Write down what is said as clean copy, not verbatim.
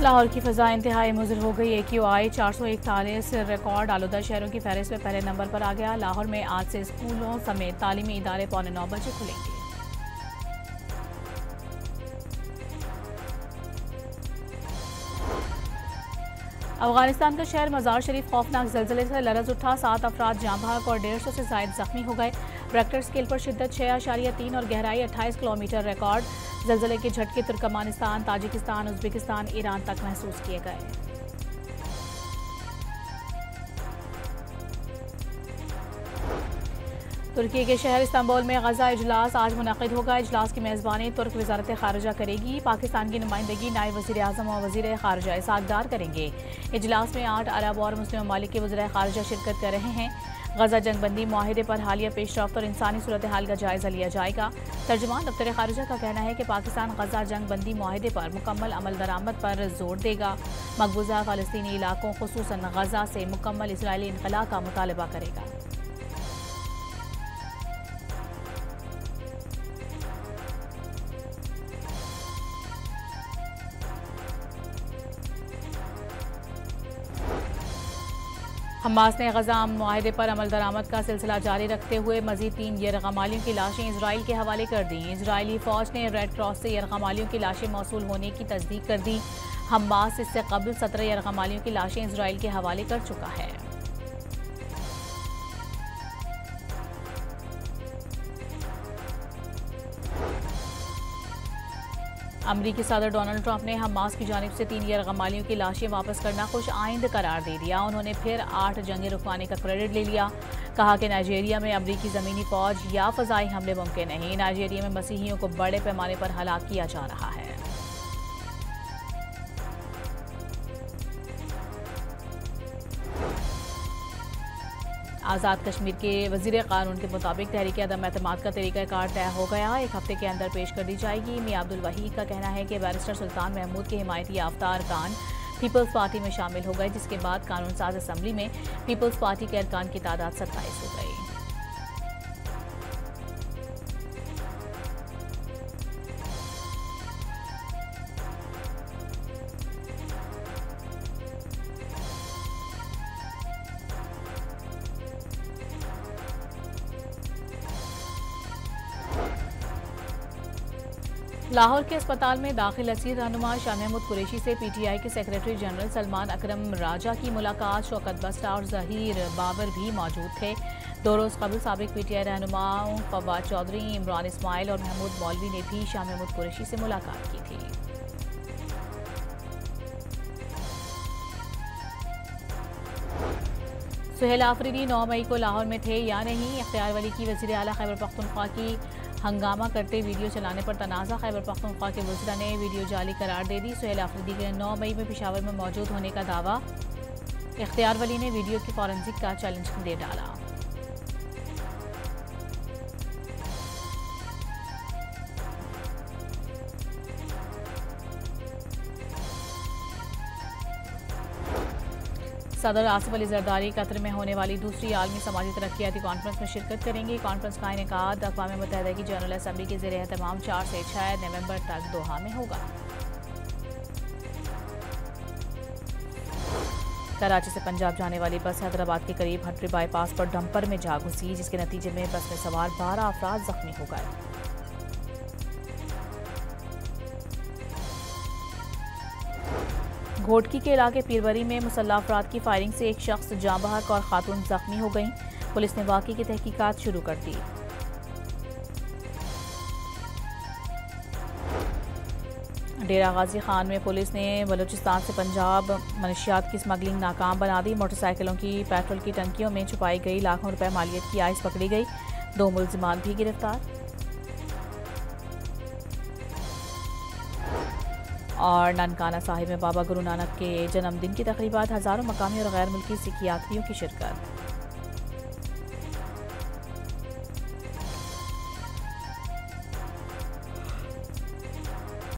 लाहौर की फ़ज़ा इंतहाई मुज़र हो गई। AQI 441 रिकॉर्ड आलूदा शहरों की फहरिस्त में पहले नंबर पर आ गया। लाहौर में आज से स्कूलों समेत तालीमी इदारे 8:45 बजे खुलेंगे। अफगानिस्तान का शहर मज़ार शरीफ खौफनाक ज़लज़ले से लरज़ उठा। 7 अफराद जाँ बहक और 150 से ज़ायद ज़ख्मी हो गए। रेक्टर स्केल पर शिद्दत 6.3 और गहराई 28 किलोमीटर रिकॉर्ड। ज़लज़ले के झटके तुर्कमानिस्तान, ताजिकिस्तान, उज़्बेकिस्तान, ईरान तक महसूस किए गए। तुर्की के शहर इस्तांबुल में गजा इजलास आज मुनक़िद होगा। इजलास की मेज़बानी तुर्क वज़ारत ख़ारिजा करेगी। पाकिस्तान की नुमाइंदगी नायब वज़ीर आज़म और वज़ीर ख़ारिजा इसाक़दार करेंगे। इजलास में 8 अरब और मुस्लिम ममालिक के वज़ीर ख़ारिजा शिरकत कर रहे हैं। गजा जंगबंदी माहिदे पर हालिया पेशरफ्त और इंसानी सूरत हाल का जायज़ा लिया जाएगा। तर्जुमान दफ्तर ख़ारिजा का कहना है कि पाकिस्तान गजा जंगबंदी माहिदे पर मुकम्मल अमल दरामद पर जोर देगा। मकबूजा फ़लस्तीनी इलाकों खुसूसन गजा से मुकम्मल इसराइली इनख़ला का मुतालबा करेगा। हमास ने गजा मुआहदे पर अमल दरामद का सिलसिला जारी रखते हुए मजीद 3 यरगमालियों की लाशें इसराइल के हवाले कर दी। इसराइली फौज ने रेड क्रॉस से यरगमालियों की लाशें मौसूल होने की तस्दीक कर दी। हमास इससे कबल 17 यरगमालियों की लाशें इसराइल के हवाले कर चुका है। अमरीकी सदर डोनाल्ड ट्रंप ने हमास की जानिब से 3 यरगमालियों की लाशें वापस करना खुश आइंद करार दे दिया। उन्होंने फिर 8 जंगें रुकवाने का क्रेडिट ले लिया। कहा कि नाइजीरिया में अमरीकी ज़मीनी फौज या फ़ज़ाई हमले मुमकिन नहीं। नाइजीरिया में मसीहियों को बड़े पैमाने पर हलाक किया जा रहा है। आज़ाद कश्मीर के वज़ीर क़ानून के मुताबिक तहरीक अदम एतमाद का तरीक़ाकार तय हो गया। 1 हफ्ते के अंदर पेश कर दी जाएगी। मियां अब्दुल वहीद का कहना है कि बैरिस्टर सुल्तान महमूद के हिमायती याफ्ता अरकान पीपल्स पार्टी में शामिल हो गए, जिसके बाद कानून साज असम्बली में पीपल्स पार्टी के अरकान की तादाद 27 हो गई। लाहौर के अस्पताल में दाखिल असीर रहनुमा शाह महमूद कुरैशी से PTI के सेक्रेटरी जनरल सलमान अकरम राजा की मुलाकात। शौकत बस्ता और जहीर बाबर भी मौजूद थे। 2 रोज़ कबल साबिक PTI रहनुमाओं फवाद चौधरी, इमरान इस्माइल और महमूद मौलवी ने भी शाह महमूद कुरैशी से मुलाकात की थी। सुहेल आफरीदी 9 मई को लाहौर में थे या नहीं। इख्तियार वली की वज़ीर आला खैबर पख्तूनख्वा की हंगामा करते वीडियो चलाने पर तनाज़ा। खैबर पख्तूनख्वा के वज़ीर ने वीडियो जाली करार दे दी। सुहेल आफरीदी के 9 मई में पेशावर में मौजूद होने का दावा। इख्तियार वली ने वीडियो की फॉरेंसिक का चैलेंज दे डाला। सदर आसिफ अली जरदारी कतर में होने वाली दूसरी आलमी समाजी तरक्याती कॉन्फ्रेंस में शिरकत करेंगे। कॉन्फ्रेंस का इनेकाद अक़वाम मुत्तहिदा की जनरल असम्बली के ज़ेर एहतमाम 4 से 6 नवंबर तक दोहा में होगा। कराची से पंजाब जाने वाली बस हैदराबाद के करीब हटरी बाईपास पर डंपर में जा घुसी, जिसके नतीजे में बस में सवार 12 अफराद जख्मी हो गए। घोटकी के इलाके पीरवरी में मुसल्लह अफराद की फायरिंग से एक शख्स जाँ बहक और खातून जख्मी हो गईं। पुलिस ने वाक़े की तहकीकात शुरू कर दी। डेरा गाजी खान में पुलिस ने बलूचिस्तान से पंजाब मनशियात की स्मगलिंग नाकाम बना दी। मोटरसाइकिलों की पेट्रोल की टंकियों में छुपाई गई लाखों रुपए मालियत की आइस पकड़ी गई। 2 मुल्जिमान भी गिरफ्तार। और ननकाना साहिब में बाबा गुरु नानक के जन्मदिन की तक़रीबात, हज़ारों मकामी और गैर मुल्की सिख यात्रियों की शिरकत।